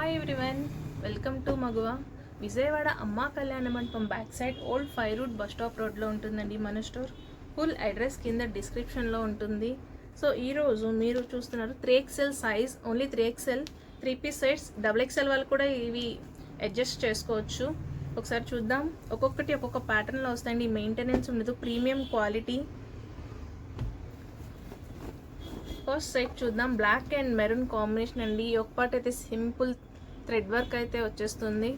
Hi everyone, welcome to Maguva. Vijayawada Amma Kalyana Mandapam back side old 5 route bus stop రోడ్లో ఉంటుందండి మన store. Full address కింద డిస్క్రిప్షన్లో ఉంటుంది. సో ఈరోజు మీరు చూస్తున్నారు 3XL size, only 3XL 3 piece sets. XXL వాళ్ళు కూడా ఇవి అడ్జస్ట్ చేసుకోవచ్చు. ఒకసారి చూద్దాం. ఒక్కొక్కటి ఒక్కొక్క ప్యాటర్న్లో వస్తాయండి. మెయింటెనెన్స్ ఉండదు, ప్రీమియం క్వాలిటీ. ఫస్ట్ సెట్ చూద్దాం. బ్లాక్ అండ్ మెరూన్ కాంబినేషన్ అండి. ఒక పార్ట్ అయితే సింపుల్ థ్రెడ్ వర్క్ అయితే వచ్చేస్తుంది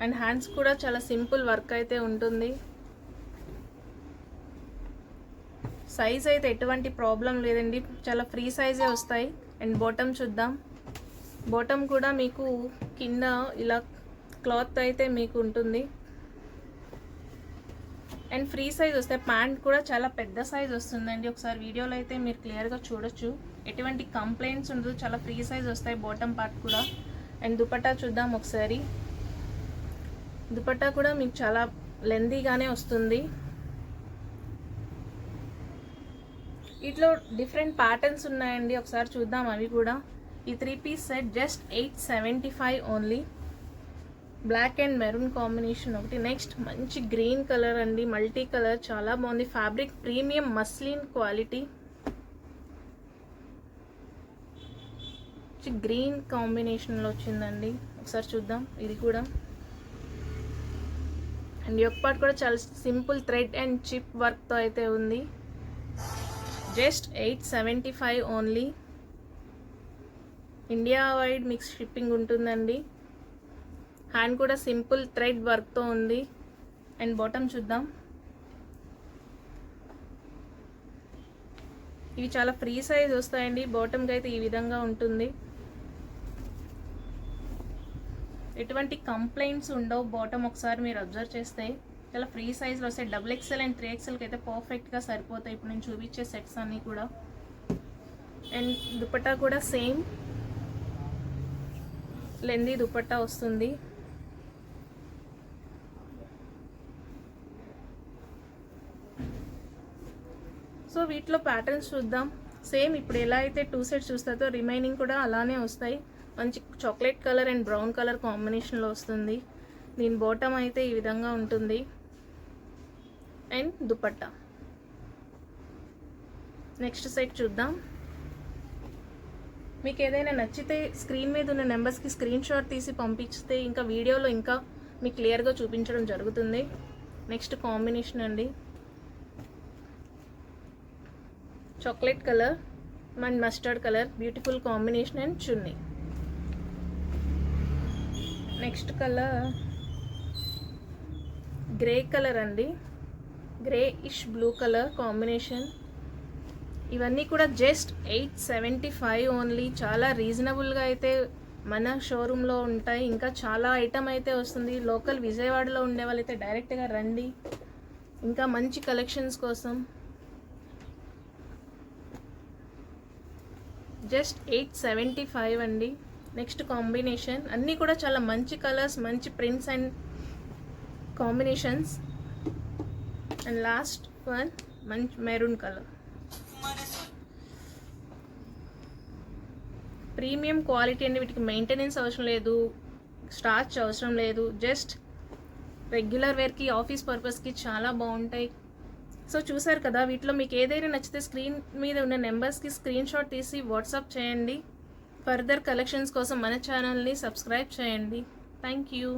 అండ్ హ్యాండ్స్ కూడా చాలా సింపుల్ వర్క్ అయితే ఉంటుంది. సైజ్ అయితే ఎటువంటి ప్రాబ్లం లేదండి, చాలా ఫ్రీ సైజే వస్తాయి. అండ్ బాటమ్ చూద్దాం. బాటమ్ కూడా మీకు కింద ఇలా క్లాత్ అయితే మీకు ఉంటుంది అండ్ ఫ్రీ సైజ్ వస్తాయి. ప్యాంట్ కూడా చాలా పెద్ద సైజ్ వస్తుందండి. ఒకసారి వీడియోలో అయితే మీరు క్లియర్గా చూడొచ్చు, ఎటువంటి కంప్లైంట్స్ ఉండదు. చాలా ఫ్రీ సైజ్ వస్తాయి బాటమ్ పార్ట్ కూడా. అండ్ దుపట్టా చూద్దాం ఒకసారి. దుపట్టా కూడా మీకు చాలా లెందీగానే వస్తుంది. ఇట్లో డిఫరెంట్ ప్యాటర్న్స్ ఉన్నాయండి, ఒకసారి చూద్దాం అవి కూడా. ఈ 3 piece set just 875 only. Black and maroon combination ఒకటి. నెక్స్ట్ మంచి గ్రీన్ కలర్ అండి, మల్టీ కలర్, చాలా బాగుంది. Fabric premium muslin quality. Green కాంబినేషన్లో వచ్చిందండి, ఒకసారి చూద్దాం ఇది కూడా. అండ్ యొక్క పార్ట్ కూడా చాలా సింపుల్ థ్రెడ్ అండ్ చిప్ వర్క్తో అయితే ఉంది. Just 875 only. India wide mix shipping ఉంటుందండి. హ్యాండ్ కూడా సింపుల్ థ్రెడ్ వర్క్తో ఉంది. అండ్ బాటమ్ చూద్దాం. ఇవి చాలా ఫ్రీ సైజ్ వస్తాయండి. బాటమ్కి అయితే ఈ విధంగా ఉంటుంది. ఎటువంటి కంప్లైంట్స్ ఉండవు. బాటమ్ ఒకసారి మీరు అబ్జర్వ్ చేస్తే చాలా ఫ్రీ సైజ్లో వస్తాయి. XXL అండ్ 3XLకి అయితే పర్ఫెక్ట్గా సరిపోతాయి ఇప్పుడు నేను చూపించే సెట్స్ అన్నీ కూడా. అండ్ దుపట్టా కూడా సేమ్ లెందీ దుపట్టా వస్తుంది. సో వీటిలో ప్యాటర్న్స్ చూద్దాం. సేమ్ ఇప్పుడు ఎలా అయితే 2 సెట్స్ చూస్తారో రిమైనింగ్ కూడా అలానే వస్తాయి. మంచి chocolate colour and brown colour కాంబినేషన్లో వస్తుంది. దీని బాటమ్ అయితే ఈ విధంగా ఉంటుంది. అండ్ దుపట్టా. నెక్స్ట్ సెట్ చూద్దాం. మీకు ఏదైనా నచ్చితే స్క్రీన్ మీద ఉన్న నెంబర్స్కి స్క్రీన్ షాట్ తీసి పంపిస్తే ఇంకా వీడియోలో ఇంకా మీకు క్లియర్గా చూపించడం జరుగుతుంది. నెక్స్ట్ కాంబినేషన్ అండి, chocolate colour and mustard colour, beautiful combination. And chunni. Next colour grey colour అండి, గ్రే ఇష్ బ్లూ కలర్ కాంబినేషన్. ఇవన్నీ కూడా జస్ట్ 875 ఓన్లీ. చాలా రీజనబుల్గా అయితే మన షోరూంలో ఉంటాయి. ఇంకా చాలా ఐటమ్ అయితే వస్తుంది. లోకల్ విజయవాడలో ఉండే వాళ్ళైతే డైరెక్ట్గా రండి ఇంకా మంచి కలెక్షన్స్ కోసం. జస్ట్ 875 అండి. నెక్స్ట్ కాంబినేషన్ అన్నీ కూడా చాలా మంచి కలర్స్, మంచి prints and combinations. And last one మంచి మెరూన్ కలర్. ప్రీమియం క్వాలిటీ అండి. వీటికి మెయింటెనెన్స్ అవసరం లేదు, స్టార్చ్ అవసరం లేదు. జస్ట్ రెగ్యులర్ వేర్కి, ఆఫీస్ పర్పస్కి చాలా బాగుంటాయి. సో చూసారు కదా, వీటిలో మీకు ఏదైనా నచ్చితే స్క్రీన్ మీద ఉన్న నెంబర్స్కి స్క్రీన్ షాట్ తీసి వాట్సాప్ చేయండి. ఫర్దర్ కలెక్షన్స్ కోసం మన ఛానల్ని సబ్స్క్రైబ్ చేయండి. Thank you.